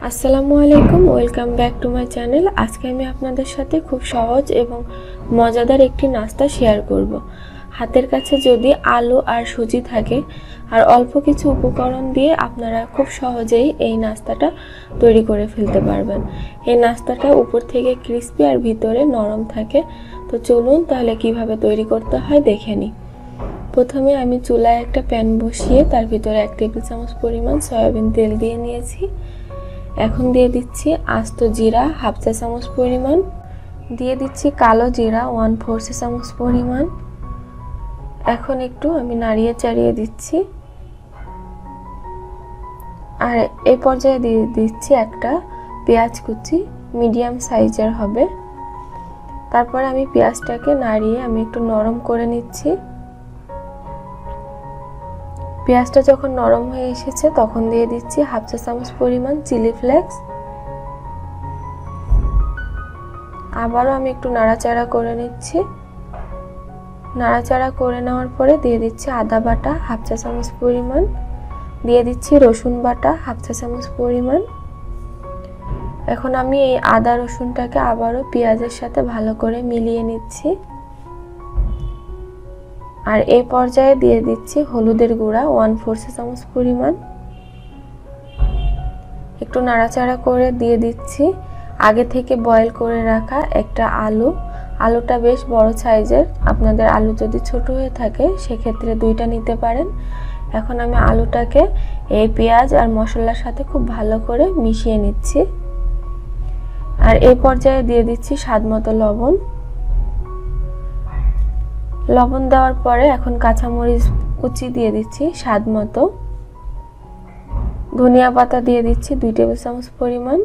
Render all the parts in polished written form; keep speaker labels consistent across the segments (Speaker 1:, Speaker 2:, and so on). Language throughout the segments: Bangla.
Speaker 1: আসসালামু আলাইকুম, welcome back to my channel. আজকে আমি আপনাদের সাথে খুব সহজ এবং মজাদার একটি নাস্তা শেয়ার করব। হাতের কাছে যদি আলু আর সুজি থাকে আর অল্প কিছু উপকরণ দিয়ে আপনারা খুব সহজেই এই নাস্তাটা তৈরি করে ফেলতে পারবেন। এই নাস্তাটা উপর থেকে ক্রিস্পি আর ভিতরে নরম থাকে। তো চলুন তাহলে কিভাবে তৈরি করতে হয় দেখে নিই। প্রথমে আমি চুলায় একটা প্যান বসিয়ে তার ভিতরে 1 টেবিল চামচ পরিমাণ সয়াবিন তেল দিয়ে নিয়েছি। এখন দিয়ে দিচ্ছি আস্ত জিরা হাফ চা চামচ পরিমাণ, দিয়ে দিচ্ছি কালো জিরা 1/4 চা চামচ পরিমাণ। এখন একটু আমি নাড়িয়ে চাড়িয়ে দিচ্ছি আর এই পর্যায়ে দিয়ে দিচ্ছি একটা পেঁয়াজ কুচি, মিডিয়াম সাইজের হবে। তারপর আমি পেঁয়াজটাকে নাড়িয়ে আমি একটু নরম করে নিচ্ছি। পেঁয়াজটা যখন নরম হয়ে এসেছে তখন দিয়ে দিচ্ছি হাফ চা চামচ পরিমাণ চিলি ফ্লেক্স। আবারও আমি একটু নাড়াচাড়া করে নিচ্ছি। নাড়াচাড়া করে নেওয়ার পরে দিয়ে দিচ্ছি আদা বাটা হাফ চা চামচ পরিমাণ, দিয়ে দিচ্ছি রসুন বাটা হাফ চা চামচ পরিমাণ। এখন আমি এই আদা রসুনটাকে আবারও পেঁয়াজের সাথে ভালো করে মিলিয়ে নিচ্ছি। আর এই পর্যায়ে দিয়ে দিচ্ছি হলুদের গুঁড়া 1/4 চা চামচ পরিমাণ। একটু নাড়াচাড়া করে দিয়ে দিচ্ছি আগে থেকে বয়েল করে রাখা একটা আলু। আলুটা বেশ বড় সাইজের, আপনাদের আলু যদি ছোট হয়ে থাকে সেক্ষেত্রে 2টা নিতে পারেন। এখন আমি আলুটাকে এই পেঁয়াজ আর মশলার সাথে খুব ভালো করে মিশিয়ে নিচ্ছি। আর এই পর্যায়ে দিয়ে দিচ্ছি স্বাদমতো লবণ। লবণ দেওয়ার পরে এখন কাঁচামরিচ কুচি দিয়ে দিচ্ছি স্বাদমতো। ধনিয়া পাতা দিয়ে দিচ্ছি 2 টেবিল চামচ পরিমাণ।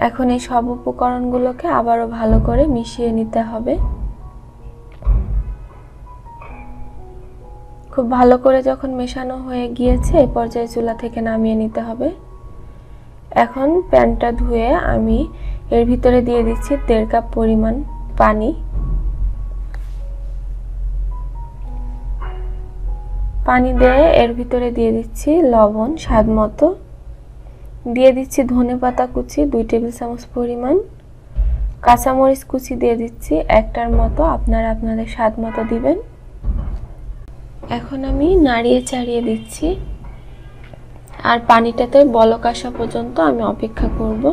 Speaker 1: এখন এই সব উপকরণগুলোকে আবারও ভালো করে মিশিয়ে নিতে হবে। খুব ভালো করে যখন মেশানো হয়ে গিয়েছে এই পর্যায়ে চুলা থেকে নামিয়ে নিতে হবে। এখন প্যানটা ধুয়ে আমি এর ভিতরে দিয়ে দিচ্ছি 1.5 কাপ পরিমাণ পানি। পানি দিয়ে এর ভিতরে দিয়ে দিচ্ছি লবণ স্বাদমতো, দিয়ে দিচ্ছি ধনেপাতা কুচি 2 টেবিল চামচ পরিমাণ, কাঁচামরিচ কুচি দিয়ে দিচ্ছি 1টার মতো, আপনারা আপনাদের স্বাদ মতো দিবেন। এখন আমি নাড়িয়ে চাড়িয়ে দিচ্ছি আর পানিটাতে বলক আসা পর্যন্ত আমি অপেক্ষা করব।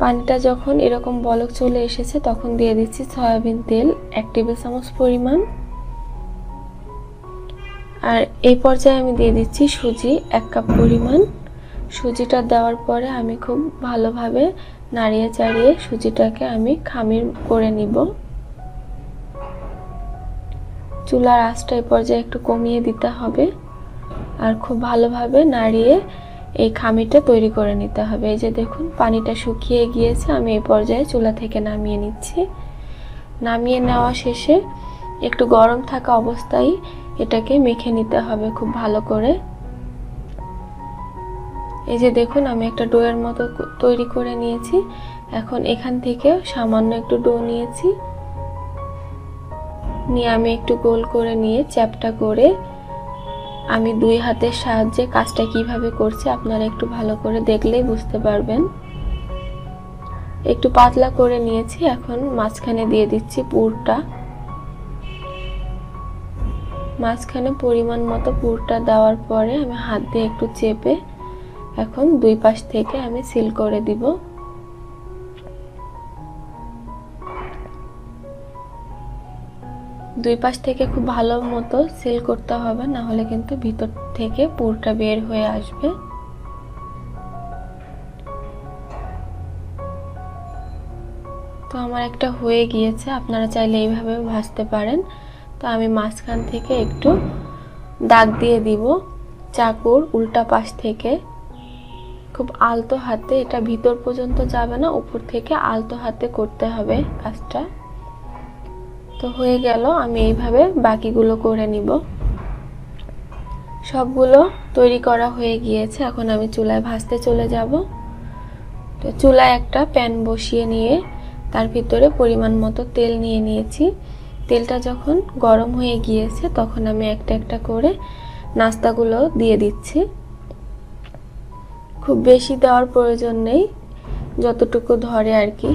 Speaker 1: পানিটা যখন এরকম বলক চলে এসেছে তখন দিয়ে দিচ্ছি সয়াবিন তেল 1 টেবিল চামচ পরিমাণ। আর এই পর্যায়ে আমি দিয়ে দিচ্ছি সুজি 1 কাপ পরিমাণ। সুজিটা দেওয়ার পরে আমি খুব ভালোভাবে নাড়িয়ে চাড়িয়ে সুজিটাকে আমি খামির করে নিব। চুলার আঁচটা এই পর্যায়ে একটু কমিয়ে দিতে হবে আর খুব ভালোভাবে নাড়িয়ে এই খামিরটা তৈরি করে নিতে হবে। এই যে দেখুন পানিটা শুকিয়ে গিয়েছে, আমি এই পর্যায়ে চুলা থেকে নামিয়ে নিচ্ছি। নামিয়ে নেওয়া শেষে একটু গরম থাকা অবস্থায় এটাকে মেখে নিতে হবে খুব ভালো করে। এই যে দেখুন আমি একটা ডোয়ের মতো তৈরি করে নিয়েছি। এখন এখান থেকে সামান্য একটু ডো নিয়েছি, নিয়ে আমি একটু গোল করে নিয়ে চ্যাপটা করে আমি 2 হাতের সাহায্যে কাজটা কিভাবে করছি আপনারা একটু ভালো করে দেখলেই বুঝতে পারবেন। একটু পাতলা করে নিয়েছি। এখন মাঝখানে দিয়ে দিচ্ছি পুরটা। মাঝখানে পরিমাণ মতো পুরটা দেওয়ার পরে আমি হাত দিয়ে একটু চেপে এখন 2 পাশ থেকে আমি সিল করে দিব। দুই পাশ থেকে খুব ভালো মতো সিল করতে হবে, না হলে কিন্তু ভিতর থেকে পুরটা বের হয়ে আসবে। তো আমার একটা হয়ে গিয়েছে, আপনারা চাইলে এইভাবে ভাজতে পারেন। তো আমি মাঝখান থেকে একটু দাগ দিয়ে দিব চাকুর উল্টা পাশ থেকে। খুব আলতো হাতে, এটা ভিতর পর্যন্ত যাবে না, উপর থেকে আলতো হাতে করতে হবে কাজটা। তো হয়ে গেল, আমি এইভাবে বাকিগুলো করে নিব। সবগুলো তৈরি করা হয়ে গিয়েছে। এখন আমি চুলায় ভাজতে চলে যাব। তো চুলায় একটা প্যান বসিয়ে নিয়ে তার ভিতরে পরিমাণ মতো তেল নিয়ে নিয়েছি। তেলটা যখন গরম হয়ে গিয়েছে তখন আমি একটা একটা করে নাস্তাগুলো দিয়ে দিচ্ছি। খুব বেশি দেওয়ার প্রয়োজন নেই, যতটুকু ধরে আর কি।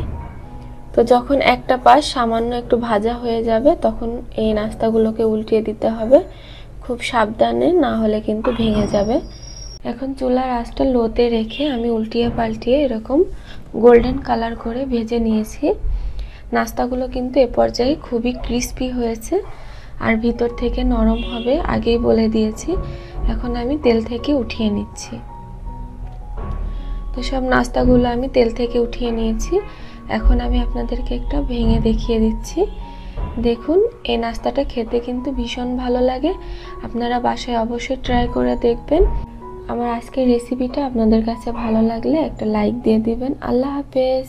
Speaker 1: তো যখন একটা পাশ সামান্য একটু ভাজা হয়ে যাবে তখন এই নাস্তাগুলোকে উল্টিয়ে দিতে হবে, খুব সাবধানে, না হলে কিন্তু ভেঙে যাবে। এখন চুলার আঁচটা লোতে রেখে আমি উল্টিয়ে পাল্টিয়ে এরকম গোল্ডেন কালার করে ভেজে নিয়েছি। নাস্তাগুলো কিন্তু এ পর্যায়ে খুবই ক্রিস্পি হয়েছে আর ভিতর থেকে নরম হবে, আগেই বলে দিয়েছি। এখন আমি তেল থেকে উঠিয়ে নিচ্ছি। তো সব নাস্তাগুলো আমি তেল থেকে উঠিয়ে নিয়েছি। এখন আমি আপনাদেরকে একটা ভেঙে দেখিয়ে দিচ্ছি। দেখুন, এই নাস্তাটা খেতে কিন্তু ভীষণ ভালো লাগে। আপনারা বাসায় অবশ্যই ট্রাই করে দেখবেন। আমার আজকের রেসিপিটা আপনাদের কাছে ভালো লাগলে একটা লাইক দিয়ে দিবেন। আল্লাহ হাফেজ।